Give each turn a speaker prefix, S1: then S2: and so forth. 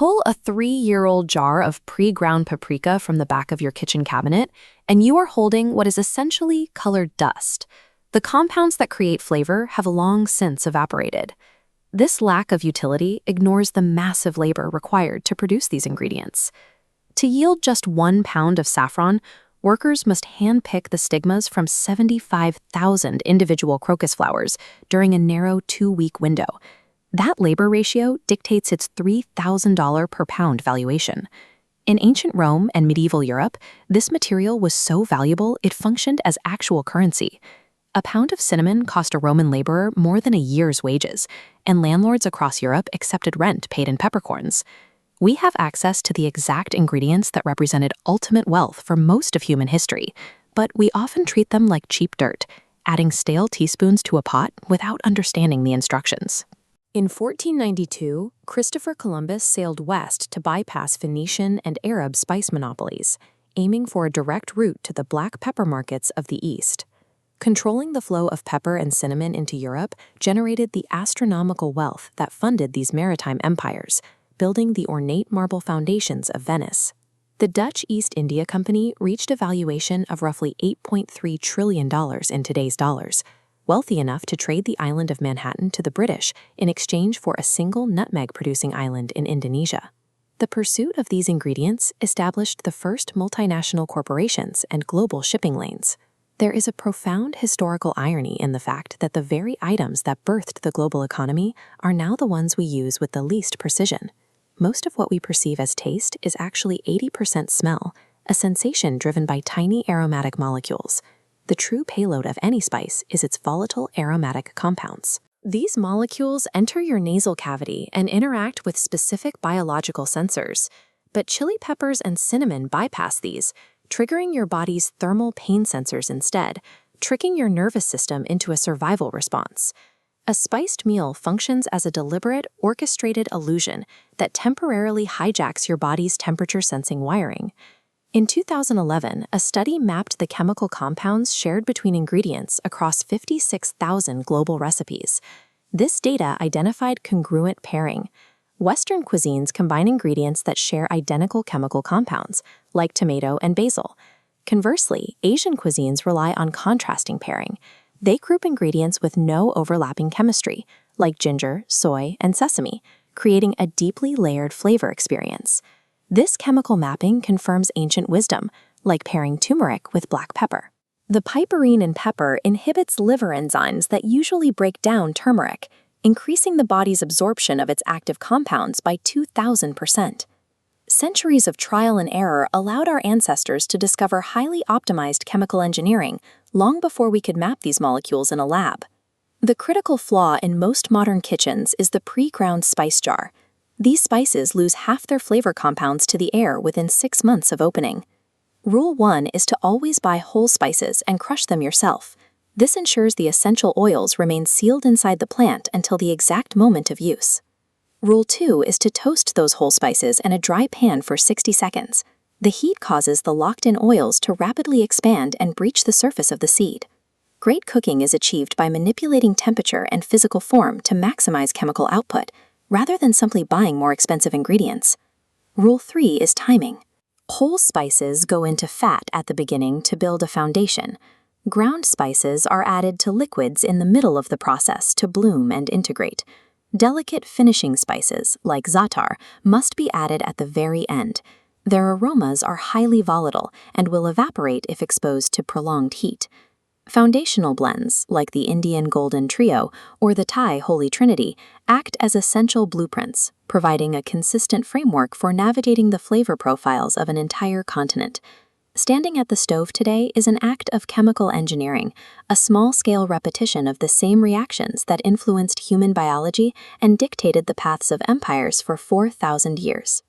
S1: Pull a 3-year-old jar of pre-ground paprika from the back of your kitchen cabinet, and you are holding what is essentially colored dust. The compounds that create flavor have long since evaporated. This lack of utility ignores the massive labor required to produce these ingredients. To yield just 1 pound of saffron, workers must hand-pick the stigmas from 75,000 individual crocus flowers during a narrow 2-week window. That labor ratio dictates its $3,000 per pound valuation. In ancient Rome and medieval Europe, this material was so valuable it functioned as actual currency. A pound of cinnamon cost a Roman laborer more than a year's wages, and landlords across Europe accepted rent paid in peppercorns. We have access to the exact ingredients that represented ultimate wealth for most of human history, but we often treat them like cheap dirt, adding stale teaspoons to a pot without understanding the instructions. In 1492, Christopher Columbus sailed west to bypass Phoenician and Arab spice monopolies, aiming for a direct route to the black pepper markets of the East. Controlling the flow of pepper and cinnamon into Europe generated the astronomical wealth that funded these maritime empires, building the ornate marble foundations of Venice. The Dutch East India Company reached a valuation of roughly $8.3 trillion in today's dollars, wealthy enough to trade the island of Manhattan to the British in exchange for a single nutmeg-producing island in Indonesia. The pursuit of these ingredients established the first multinational corporations and global shipping lanes. There is a profound historical irony in the fact that the very items that birthed the global economy are now the ones we use with the least precision. Most of what we perceive as taste is actually 80% smell, a sensation driven by tiny aromatic molecules. The true payload of any spice is its volatile aromatic compounds. These molecules enter your nasal cavity and interact with specific biological sensors, but chili peppers and cinnamon bypass these, triggering your body's thermal pain sensors instead, tricking your nervous system into a survival response. A spiced meal functions as a deliberate, orchestrated illusion that temporarily hijacks your body's temperature-sensing wiring. In 2011, a study mapped the chemical compounds shared between ingredients across 56,000 global recipes. This data identified congruent pairing. Western cuisines combine ingredients that share identical chemical compounds, like tomato and basil. Conversely, Asian cuisines rely on contrasting pairing. They group ingredients with no overlapping chemistry, like ginger, soy, and sesame, creating a deeply layered flavor experience. This chemical mapping confirms ancient wisdom, like pairing turmeric with black pepper. The piperine in pepper inhibits liver enzymes that usually break down turmeric, increasing the body's absorption of its active compounds by 2,000%. Centuries of trial and error allowed our ancestors to discover highly optimized chemical engineering long before we could map these molecules in a lab. The critical flaw in most modern kitchens is the pre-ground spice jar. These spices lose half their flavor compounds to the air within 6 months of opening. Rule 1 is to always buy whole spices and crush them yourself. This ensures the essential oils remain sealed inside the plant until the exact moment of use. Rule 2 is to toast those whole spices in a dry pan for 60 seconds. The heat causes the locked-in oils to rapidly expand and breach the surface of the seed. Great cooking is achieved by manipulating temperature and physical form to maximize chemical output, rather than simply buying more expensive ingredients. Rule 3 is timing. Whole spices go into fat at the beginning to build a foundation. Ground spices are added to liquids in the middle of the process to bloom and integrate. Delicate finishing spices, like za'atar, must be added at the very end. Their aromas are highly volatile and will evaporate if exposed to prolonged heat. Foundational blends, like the Indian Golden Trio or the Thai Holy Trinity, act as essential blueprints, providing a consistent framework for navigating the flavor profiles of an entire continent. Standing at the stove today is an act of chemical engineering, a small-scale repetition of the same reactions that influenced human biology and dictated the paths of empires for 4,000 years.